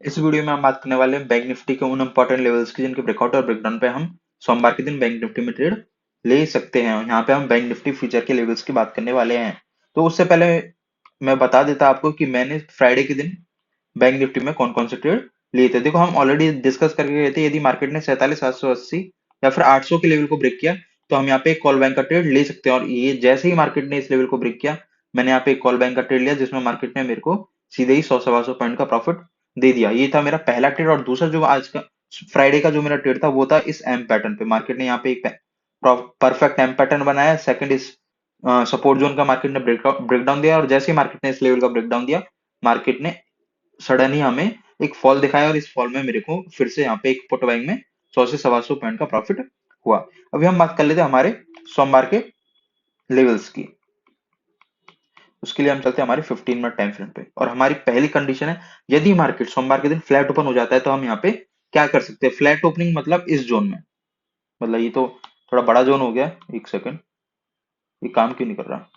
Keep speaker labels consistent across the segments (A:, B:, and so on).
A: इस वीडियो में हम बात करने वाले हैं बैंक निफ्टी के उन इंपॉर्टेंट लेवल्स की जिनके ब्रेकआउट और ब्रेकडाउन पे हम सोमवार के दिन बैंक निफ्टी में ट्रेड ले सकते हैं। यहाँ पे हम बैंक निफ्टी फ्यूचर के लेवल्स की बात करने वाले हैं। तो उससे पहले मैं बता देता आपको कि मैंने फ्राइडे के दिन बैंक निफ्टी में कौन कौन से ट्रेड लिए थे। देखो, हम ऑलरेडी डिस्कस करके गए थे, यदि मार्केट ने 47,780 या फिर 800 के लेवल को ब्रेक किया तो हम यहाँ पे एक कॉल बैंक का ट्रेड ले सकते हैं। और ये जैसे ही मार्केट ने इस लेवल को ब्रेक किया, मैंने यहाँ पे एक कॉल बैंक का ट्रेड लिया जिसमें मार्केट ने मेरे को सीधे ही 100 सवा 100 पॉइंट का प्रॉफिट दे दिया। ये था मेरा पहला ट्रेड। और दूसरा जो आज का फ्राइडे का जो मेरा ट्रेड था वो था इस एम पैटर्न पे। मार्केट ने यहाँ पे एक परफेक्ट एम पैटर्न बनाया। सेकंड इस सपोर्ट जोन का मार्केट ने ब्रेकडाउन दिया, और जैसे ही मार्केट ने इस लेवल का ब्रेकडाउन दिया, मार्केट ने सडन ही हमें एक फॉल दिखाया, और इस फॉल में मेरे को फिर से यहाँ पे एक पुट बाइंग में 100 से 125 पॉइंट का प्रॉफिट हुआ। अभी हम बात कर लेते हैं हमारे सोमवार के लेवल्स की। उसके लिए हम चलते हैं हमारे 15 मिनट टाइम फ्रेम पे, और हमारी पहली कंडीशन है, यदि मार्केट सोमवार के दिन फ्लैट ओपन हो जाता है तो हम यहाँ पे क्या कर सकते हैं। फ्लैट ओपनिंग मतलब इस जोन में, मतलब ये तो थोड़ा बड़ा जोन हो गया। एक सेकंड, ये काम क्यों नहीं कर रहा?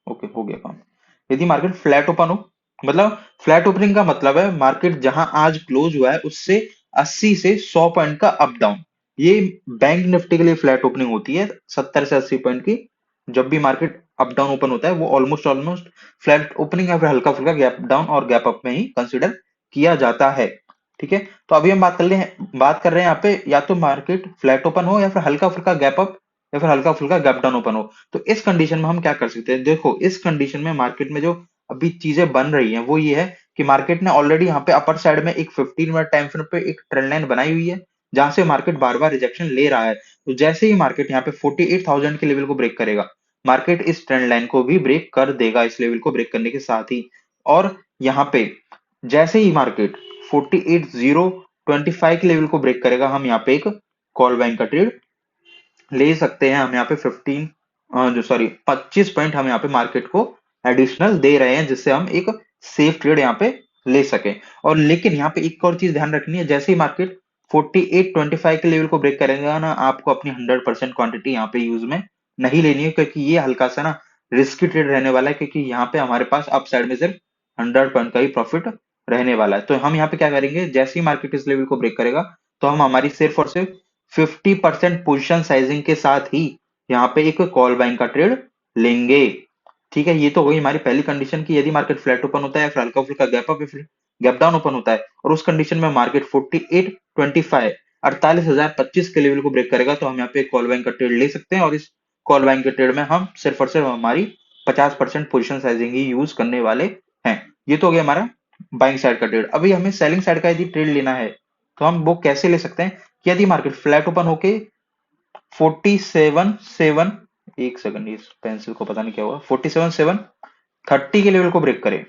A: ओके, हो गया काम। यदि मार्केट फ्लैट ओपन हो, मतलब फ्लैट ओपनिंग का मतलब है मार्केट जहां आज क्लोज हुआ है उससे 80 से 100 पॉइंट का अप डाउन। ये बैंक निफ्टी के लिए फ्लैट ओपनिंग होती है 70 से 80 पॉइंट की। जब भी मार्केट अप डाउन ओपन होता है वो ऑलमोस्ट ऑलमोस्ट फ्लैट ओपनिंग या फिर हल्का फुल्का गैप डाउन और गैप अप में ही कंसिडर किया जाता है। ठीक है, तो अभी हम बात कर रहे हैं यहाँ पे, या तो मार्केट फ्लैट ओपन हो या फिर हल्का फुल्का गैप अप या फिर हल्का फुल्का गैप डाउन ओपन हो। तो इस कंडीशन में हम क्या कर सकते हैं? देखो, इस कंडीशन में मार्केट में जो अभी चीजें बन रही हैं वो ये है कि मार्केट ने ऑलरेडी यहाँ पे अपर साइड में एक 15 मिनट टाइम फ्रेम पे एक ट्रेंड लाइन बनाई हुई है जहां से मार्केट बार बार रिजेक्शन ले रहा है। तो जैसे ही मार्केट यहाँ पे 48,000 के लेवल को ब्रेक करेगा, मार्केट इस ट्रेंड लाइन को भी ब्रेक कर देगा इस लेवल को ब्रेक करने के साथ ही। और यहाँ पे जैसे ही मार्केट 48,025 के लेवल को ब्रेक करेगा, हम यहाँ पे एक कॉल बैंक का ट्रेड ले सकते हैं। हम यहाँ पे 25 पॉइंट हम यहाँ पे मार्केट को एडिशनल दे रहे हैं जिससे हम एक सेफ ट्रेड यहाँ पे ले सके। और लेकिन यहाँ पे एक और चीज ध्यान रखनी है, जैसे ही मार्केट 48.25 के लेवल को ब्रेक करेगा ना, आपको अपनी 100% क्वांटिटी यहाँ पे यूज में नहीं लेनी है, क्योंकि ये हल्का सा ना रिस्की ट्रेड रहने वाला है, क्योंकि यहाँ पे हमारे पास अप साइड में सिर्फ 100 पॉइंट का ही प्रॉफिट रहने वाला है। तो हम यहाँ पे क्या करेंगे, जैसे ही मार्केट इस लेवल को ब्रेक करेगा तो हम हमारी सिर्फ और सिर्फ 50% पोजीशन साइजिंग के साथ ही यहाँ पे एक कॉल बाइंग का ट्रेड लेंगे। ठीक है, ये तो हुई हमारी पहली कंडीशन की यदि मार्केट फ्लैट ओपन होता है, फिर हल्का फुल्का गैप अप या फिर गैप डाउन ओपन होता है, और उस कंडीशन में मार्केट 48.25 48,025 के लेवल को ब्रेक करेगा, तो हम यहाँ पे कॉल बाइंग का ट्रेड ले सकते हैं। और इस कॉल बाइंग के ट्रेड में हम सिर्फ और सिर्फ हमारी 50% पोजिशन साइजिंग ही यूज करने वाले हैं। ये तो हो गया हमारा बाइंग साइड का ट्रेड। अभी हमें सेलिंग साइड का यदि ट्रेड लेना है तो हम वो कैसे ले सकते हैं कि यदि मार्केट फ्लैट ओपन होके 47.7, एक सेकंड, इस पेंसिल को पता नहीं क्या हुआ, 47.730 के लेवल को ब्रेक करे।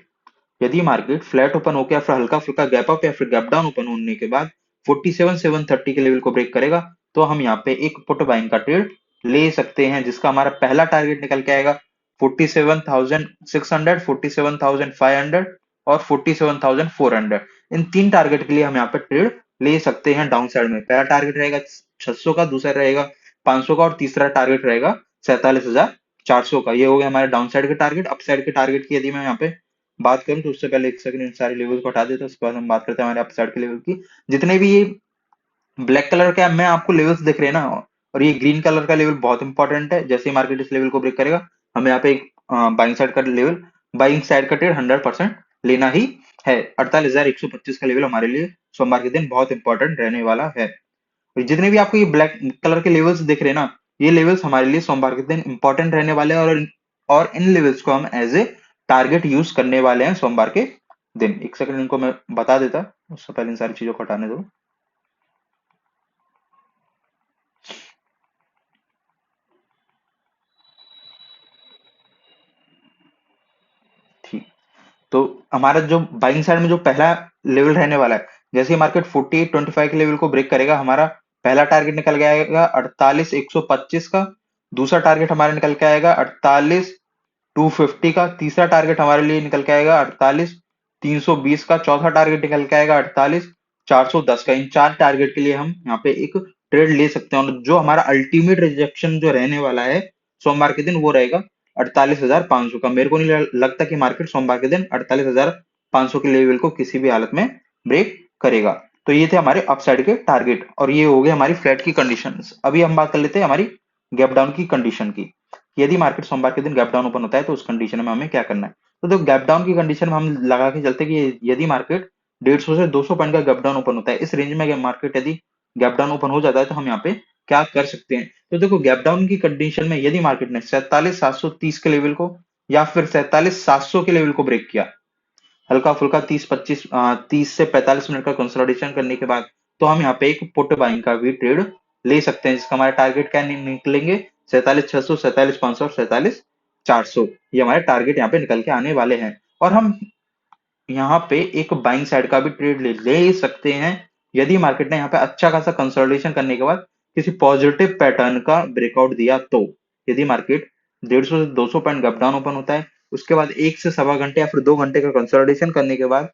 A: यदि मार्केट फ्लैट ओपन होकर या फिर हल्का फुल्का गैप अप या फिर गैप डाउन ओपन होने के बाद 47.730 के लेवल को ब्रेक करेगा, तो हम यहाँ पे एक पुट बाइंग का ट्रेड ले सकते हैं, जिसका हमारा पहला टारगेट निकल के आएगा 47,600, 47,500 और 47,400। इन तीन टारगेट के लिए हम यहाँ पे ट्रेड ले सकते हैं डाउन साइड में। पहला टारगेट रहेगा 600 का, दूसरा रहेगा 500 का, और तीसरा टारगेट रहेगा 47,400 का। ये हो गया हमारे डाउन साइड के टारगेट। अप साइड के टारगेट की यदि मैं यहाँ पे बात करूं तो उससे पहले एक सेकंड इन सारे लेवल को हटा देता हूं, उसके बाद हम बात करते हैं हमारे अप साइड के लेवल की। जितने भी ये ब्लैक कलर के में आपको लेवल्स दिख रहे हैं ना, और ये ग्रीन कलर का लेवल बहुत इंपॉर्टेंट है। जैसे ही मार्केट इस लेवल को ब्रेक करेगा, हमें यहाँ पे एक बाइंग साइड का लेवल, बाइंग साइड का ट्रेड 100% लेना ही है। 48,125 का लेवल हमारे लिए सोमवार के दिन बहुत इंपॉर्टेंट रहने वाला है। जितने भी आपको ये ब्लैक कलर के लेवल्स दिख रहे हैं ना, ये लेवल्स हमारे लिए सोमवार के दिन इंपॉर्टेंट रहने वाले हैं, और इन लेवल्स को हम एज ए टारगेट यूज करने वाले हैं सोमवार के दिन। एक सेकंड इनको मैं बता देता, उससे पहले इन सारी चीजों को हटाने दो। ठीक, तो हमारा जो बाइंग साइड में जो पहला लेवल रहने वाला है, जैसे ही मार्केट 48.25 के लेवल को ब्रेक करेगा, हमारा पहला टारगेट निकल के आएगा 48,125 का। दूसरा टारगेट हमारा निकल के आएगा 48,250 का। तीसरा टारगेट हमारे लिए निकल के आएगा 48,320 का। चौथा टारगेट निकल के आएगा 48,410 का। इन चार टारगेट के लिए हम यहाँ पे एक ट्रेड ले सकते हैं, और जो हमारा अल्टीमेट रिजेक्शन जो रहने वाला है सोमवार के दिन, वो रहेगा 48,500 का। मेरे को नहीं लगता कि मार्केट सोमवार के दिन 48,500 के लेवल को किसी भी हालत में ब्रेक करेगा। तो ये थे हमारे अपसाइड के टारगेट और ये हो गए हमारी फ्लैट की कंडीशंस। अभी हम बात कर लेते हैं हमारी गैप डाउन की कंडीशन की। यदि मार्केट सोमवार के दिन गैप डाउन ओपन होता है तो उस कंडीशन में हमें क्या करना है। तो देखो गैप डाउन की कंडीशन में हम लगा के चलते हैं कि यदि मार्केट 150 से 200 पॉइंट का गैप डाउन ओपन होता है, इस रेंज में मार्केट यदि गैप डाउन ओपन हो जाता है तो हम यहाँ पे क्या कर सकते हैं। तो देखो गैप डाउन की कंडीशन में यदि मार्केट ने 47,730 के लेवल को या फिर 47,700 के लेवल को ब्रेक किया, हल्का फुल्का 30 से 45 मिनट का कंसोलिडेशन करने के बाद, तो हम यहाँ पे एक पुट बाइंग का भी ट्रेड ले सकते हैं, जिसका हमारा टारगेट क्या निकलेंगे, 47,600, 47,500 और 47,400। ये हमारे टारगेट यहाँ पे निकल के आने वाले हैं। और हम यहाँ पे एक बाइंग साइड का भी ट्रेड ले सकते हैं यदि मार्केट ने यहाँ पे अच्छा खासा कंसोलिडेशन करने के बाद किसी पॉजिटिव पैटर्न का ब्रेकआउट दिया तो। यदि मार्केट 150 से 200 पॉइंट गप डाउन ओपन होता है, उसके बाद 1 से 1.25 घंटे या फिर 2 घंटे का कंसोलिडेशन करने के बाद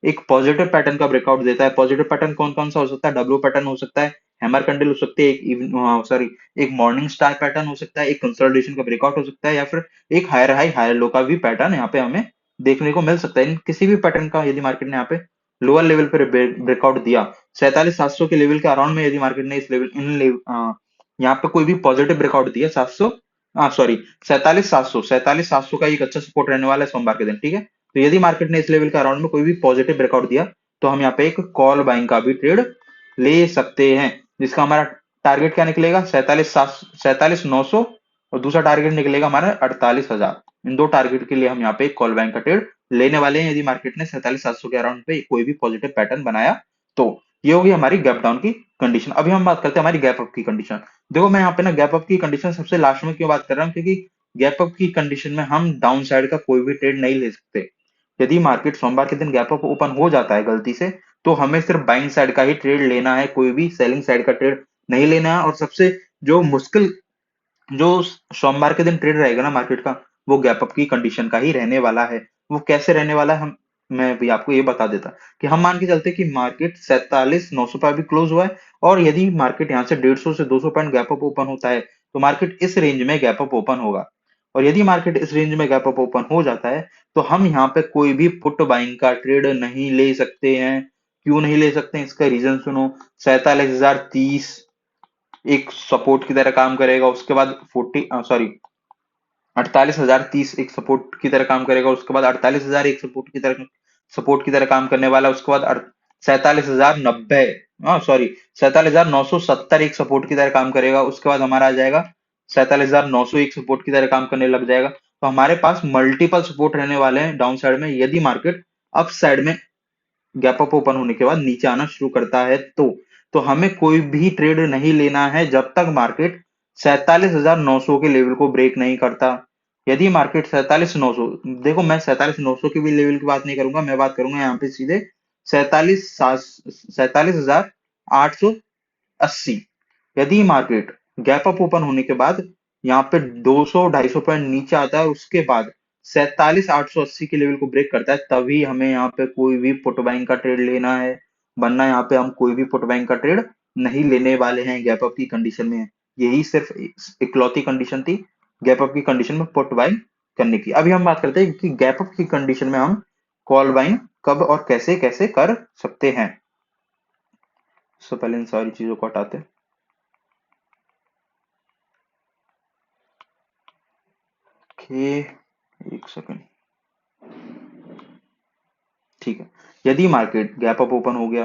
A: एक पॉजिटिव पैटर्न का ब्रेकआउट देता है। पॉजिटिव पैटर्न कौन कौन सा हो सकता है, डब्ल्यू पैटर्न हो सकता है, हैमर कैंडल हो सकती है, एक मॉर्निंग स्टार पैटर्न हो सकता है, एक कंसोलिडेशन का ब्रेकआउट हो सकता है, या फिर एक हायर हाई हायर लो का भी पैटर्न यहाँ पे हमें देखने को मिल सकता है। इन किसी भी पैटर्न का यदि मार्केट ने यहाँ पे लोअर लेवल पर ब्रेकआउट दिया, 47,700 के लेवल के अराउंड में, यदि मार्केट ने इस लेवल यहाँ पे कोई भी पॉजिटिव ब्रेकआउट दिया 700 सॉरी 47,700 का एक अच्छा सपोर्ट रहने वाला है सोमवार के दिन, ठीक है। तो यदि मार्केट ने इस लेवल के अराउंड में कोई भी पॉजिटिव ब्रेकआउट दिया तो हम यहाँ पे एक कॉल बाइंग का भी ट्रेड ले सकते हैं, जिसका हमारा टारगेट क्या निकलेगा, 47,900 और दूसरा टारगेट निकलेगा हमारा 48,000। इन दो टारगेट के लिए हम यहाँ पे एक कॉल बाइंग का ट्रेड लेने वाले हैं यदि मार्केट ने 47,700 के अराउंड पे कोई भी पॉजिटिव पैटर्न बनाया तो। ये होगी हमारी गैप डाउन की कंडीशन। अभी हम बात करते हैं हमारी गैप अप की कंडीशन। देखो मैं यहाँ पे ना गैप अप की कंडीशन सबसे लास्ट में क्यों बात कर रहा हूँ, क्योंकि गैप अप की कंडीशन में हम डाउन साइड का कोई भी ट्रेड नहीं ले सकते। यदि मार्केट सोमवार के दिन गैप अप ओपन हो जाता है गलती से, तो हमें सिर्फ बाइंग साइड का ही ट्रेड लेना है, कोई भी सेलिंग साइड का ट्रेड नहीं लेना है। और सबसे जो मुश्किल जो सोमवार के दिन ट्रेड रहेगा ना मार्केट का, वो गैप अप की कंडीशन का ही रहने वाला है। वो कैसे रहने वाला है, हम मैं भी आपको ये बता देता कि हम मान के चलते कि मार्केट 47,900 पर अभी क्लोज हुआ है, और यदि मार्केट यहाँ से 150 से 200 पॉइंट गैप अप ओपन होता है तो मार्केट इस रेंज में गैप अप ओपन होगा। और यदि मार्केट इस रेंज में गैप अप ओपन हो जाता है तो हम यहाँ पे कोई भी पुट बाइंग का ट्रेड नहीं ले सकते हैं। क्यों नहीं ले सकते हैं, इसका रीजन सुनो। 47,030 एक सपोर्ट की तरह काम करेगा, उसके बाद 48,030 एक सपोर्ट की तरह काम करेगा, उसके बाद 48,000 एक सपोर्ट की तरह काम करने वाला है, उसके बाद 47,090 47,970 एक सपोर्ट की तरह काम करेगा, उसके बाद हमारा आ जाएगा 47,900 एक सपोर्ट की तरह काम करने लग जाएगा। तो हमारे पास मल्टीपल सपोर्ट रहने वाले हैं डाउन साइड में यदि मार्केट अप साइड में गैप अप ओपन होने के बाद नीचे आना शुरू करता है तो हमें कोई भी ट्रेड नहीं लेना है जब तक मार्केट 47,900 के लेवल को ब्रेक नहीं करता। यदि मार्केट 47,900, देखो मैं 47,900 की भी लेवल की बात नहीं करूंगा, मैं बात करूंगा यहाँ पे सीधे 47,880। यदि मार्केट गैप अप ओपन होने के बाद यहाँ पे 200-250 पॉइंट नीचे आता है, उसके बाद 47,880 के लेवल को ब्रेक करता है, तभी हमें यहाँ पे कोई भी पुट बाइंग का ट्रेड लेना है। वरना यहाँ पे हम कोई भी पुट बाइंग का ट्रेड नहीं लेने वाले हैं गैप अप की कंडीशन में। यही सिर्फ इकलौती कंडीशन थी गैप अप की कंडीशन में पुट बाइंग करने की। अभी हम बात करते हैं कि गैप अप की कंडीशन में हम कॉल बाइंग कब और कैसे कैसे कर सकते हैं। सबसे पहले इन सारी चीजों को हटाते हैं। ओके, एक सेकंड, ठीक है। यदि मार्केट गैप अप ओपन हो गया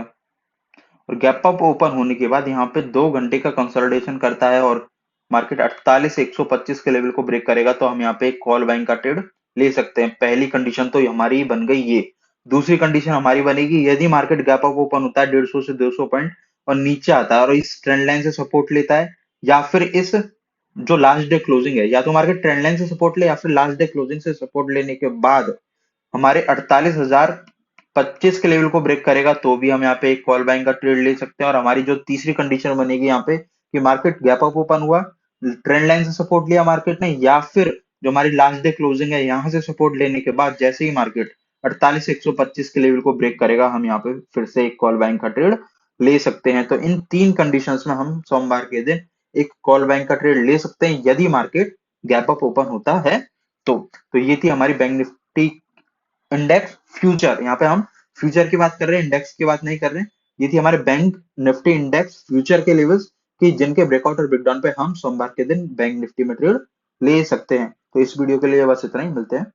A: और गैप अप ओपन होने के बाद यहाँ पे 2 घंटे का कंसोलिडेशन करता है और मार्केट 48 से 125 के लेवल को ब्रेक करेगा, तो हम यहाँ पे एक कॉल बाइंग का ट्रेड ले सकते हैं। पहली कंडीशन तो हमारी बन गई ये। दूसरी कंडीशन हमारी बनेगी यदि मार्केट गैप अप ओपन होता है 150 से 200 पॉइंट और नीचे आता है और इस ट्रेंड लाइन से सपोर्ट लेता है, या फिर इस जो लास्ट डे क्लोजिंग है, या तो मार्केट ट्रेंड लाइन से सपोर्ट ले या फिर लास्ट डे क्लोजिंग से सपोर्ट लेने के बाद हमारे 48,025 के लेवल को ब्रेक करेगा, तो भी हम यहाँ पे एक कॉल बाइंग का ट्रेड ले सकते हैं। और हमारी जो तीसरी कंडीशन बनेगी यहाँ पे कि मार्केट गैप अप ओपन हुआ, ट्रेंड लाइन से सपोर्ट लिया मार्केट ने, या फिर जो हमारी लास्ट डे क्लोजिंग है यहाँ से सपोर्ट लेने के बाद जैसे ही मार्केट 48 से 125 के लेवल को ब्रेक करेगा, हम यहाँ पे फिर से एक कॉल बाइंग का ट्रेड ले सकते हैं। तो इन तीन कंडीशंस में हम सोमवार के दिन एक कॉल बाइंग का ट्रेड ले सकते हैं यदि मार्केट गैप अप ओपन होता है तो। ये थी हमारी बैंक निफ्टी इंडेक्स फ्यूचर। यहाँ पे हम फ्यूचर की बात कर रहे हैं, इंडेक्स की बात नहीं कर रहे हैं। ये थी हमारे बैंक निफ्टी इंडेक्स फ्यूचर के लेवल्स कि जिनके ब्रेकआउट और ब्रेकडाउन पे हम सोमवार के दिन बैंक निफ्टी में ट्रेड ले सकते हैं। तो इस वीडियो के लिए बस इतना ही, मिलते हैं